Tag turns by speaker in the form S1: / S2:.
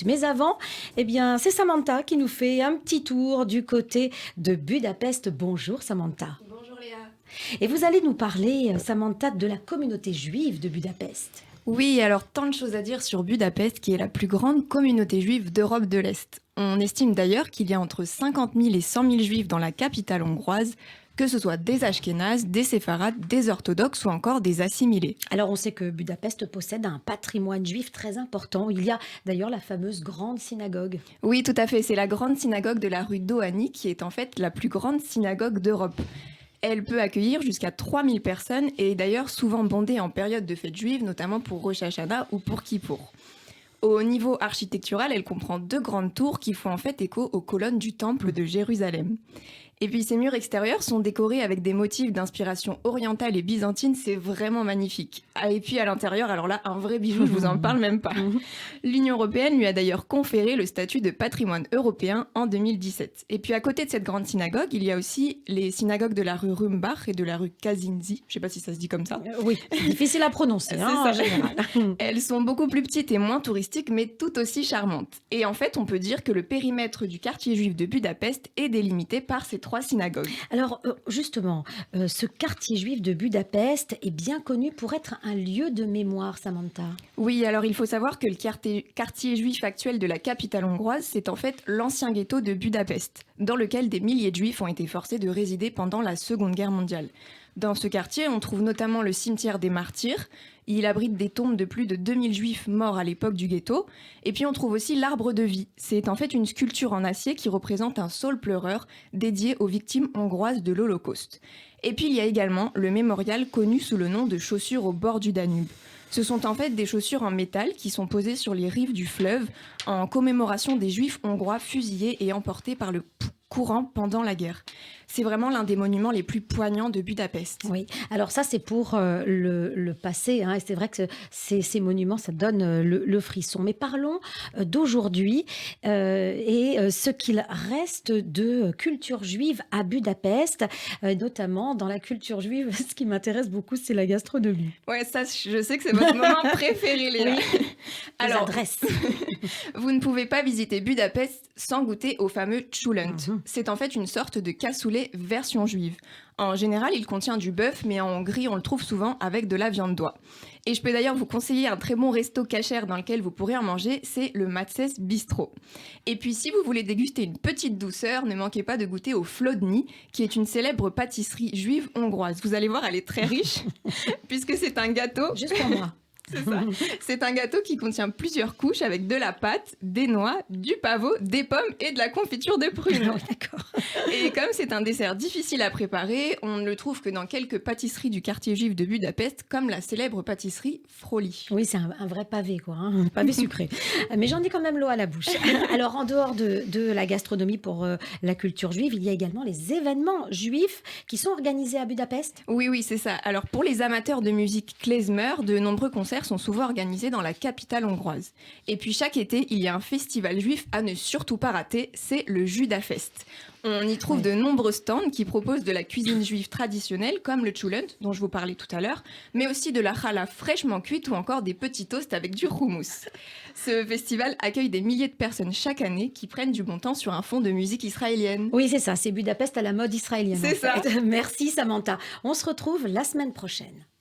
S1: Mais avant, eh bien, c'est Samantha qui nous fait un petit tour du côté de Budapest. Bonjour Samantha.
S2: Bonjour Léa.
S1: Et vous allez nous parler, Samantha, de la communauté juive de Budapest.
S2: Oui, alors tant de choses à dire sur Budapest, qui est la plus grande communauté juive d'Europe de l'Est. On estime d'ailleurs qu'il y a entre 50 000 et 100 000 juifs dans la capitale hongroise, que ce soit des Ashkénazes, des séfarades, des orthodoxes ou encore des assimilés.
S1: Alors, on sait que Budapest possède un patrimoine juif très important. Il y a d'ailleurs la fameuse grande synagogue.
S2: Oui, tout à fait, c'est la grande synagogue de la rue Dohany qui est en fait la plus grande synagogue d'Europe. Elle peut accueillir jusqu'à 3000 personnes et est d'ailleurs souvent bondée en période de fête juive, notamment pour Rosh Hashanah ou pour Kippour. Au niveau architectural, elle comprend deux grandes tours qui font en fait écho aux colonnes du temple de Jérusalem. Et puis ces murs extérieurs sont décorés avec des motifs d'inspiration orientale et byzantine, c'est vraiment magnifique. Ah, et puis à l'intérieur, alors là, un vrai bijou, je vous en parle même pas. L'Union européenne lui a d'ailleurs conféré le statut de patrimoine européen en 2017. Et puis à côté de cette grande synagogue, il y a aussi les synagogues de la rue Rumbach et de la rue Kazinzi, je sais pas si ça se dit comme ça.
S1: Oui, difficile à prononcer en général.
S2: Elles sont beaucoup plus petites et moins touristiques, mais tout aussi charmantes. Et en fait, on peut dire que le périmètre du quartier juif de Budapest est délimité par ces trois synagogues.
S1: Alors, justement, ce quartier juif de Budapest est bien connu pour être un lieu de mémoire, Samantha.
S2: Oui, alors il faut savoir que le quartier juif actuel de la capitale hongroise, c'est en fait l'ancien ghetto de Budapest, dans lequel des milliers de juifs ont été forcés de résider pendant la Seconde Guerre mondiale. Dans ce quartier, on trouve notamment le cimetière des martyrs. Il abrite des tombes de plus de 2000 juifs morts à l'époque du ghetto. Et puis on trouve aussi l'arbre de vie. C'est en fait une sculpture en acier qui représente un saule pleureur dédié aux victimes hongroises de l'Holocauste. Et puis il y a également le mémorial connu sous le nom de chaussures au bord du Danube. Ce sont en fait des chaussures en métal qui sont posées sur les rives du fleuve en commémoration des juifs hongrois fusillés et emportés par le courant pendant la guerre. C'est vraiment l'un des monuments les plus poignants de Budapest.
S1: Oui, alors ça c'est pour le passé, hein, et c'est vrai que ces monuments, ça donne le frisson. Mais parlons d'aujourd'hui et ce qu'il reste de culture juive à Budapest, notamment dans la culture juive, ce qui m'intéresse beaucoup, c'est la gastronomie.
S2: Ouais, ça, je sais que c'est votre moment préféré, Léa.
S1: Oui, les
S2: Alors,
S1: adresses.
S2: vous ne pouvez pas visiter Budapest sans goûter au fameux csulent.
S1: Mhm.
S2: C'est en fait une sorte de cassoulet version juive. En général, il contient du bœuf, mais en Hongrie, on le trouve souvent avec de la viande d'oie. Et je peux d'ailleurs vous conseiller un très bon resto cachère dans lequel vous pourrez en manger, c'est le Macés Bistro. Et puis, si vous voulez déguster une petite douceur, ne manquez pas de goûter au flodni, qui est une célèbre pâtisserie juive hongroise. Vous allez voir, elle est très riche, puisque c'est un gâteau.
S1: Juste pour moi.
S2: C'est ça. C'est un gâteau qui contient plusieurs couches avec de la pâte, des noix, du pavot, des pommes et de la confiture de prunes.
S1: Oui, d'accord.
S2: Et comme c'est un dessert difficile à préparer, on ne le trouve que dans quelques pâtisseries du quartier juif de Budapest, comme la célèbre pâtisserie Froli.
S1: Oui, c'est un vrai pavé, quoi, hein, un pavé sucré. Mais j'en ai quand même l'eau à la bouche. Alors, en dehors de la gastronomie pour la culture juive, il y a également les événements juifs qui sont organisés à Budapest.
S2: Oui, oui, c'est ça. Alors pour les amateurs de musique klezmer, de nombreux concerts sont souvent organisés dans la capitale hongroise. Et puis chaque été, il y a un festival juif à ne surtout pas rater, c'est le Judafest. On y trouve de nombreux stands qui proposent de la cuisine juive traditionnelle, comme le csulent, dont je vous parlais tout à l'heure, mais aussi de la challah fraîchement cuite ou encore des petits toasts avec du houmous. Ce festival accueille des milliers de personnes chaque année qui prennent du bon temps sur un fond de musique israélienne.
S1: Oui, c'est ça, c'est Budapest à la mode israélienne.
S2: C'est
S1: en fait.
S2: ça.
S1: Merci Samantha. On se retrouve la semaine prochaine.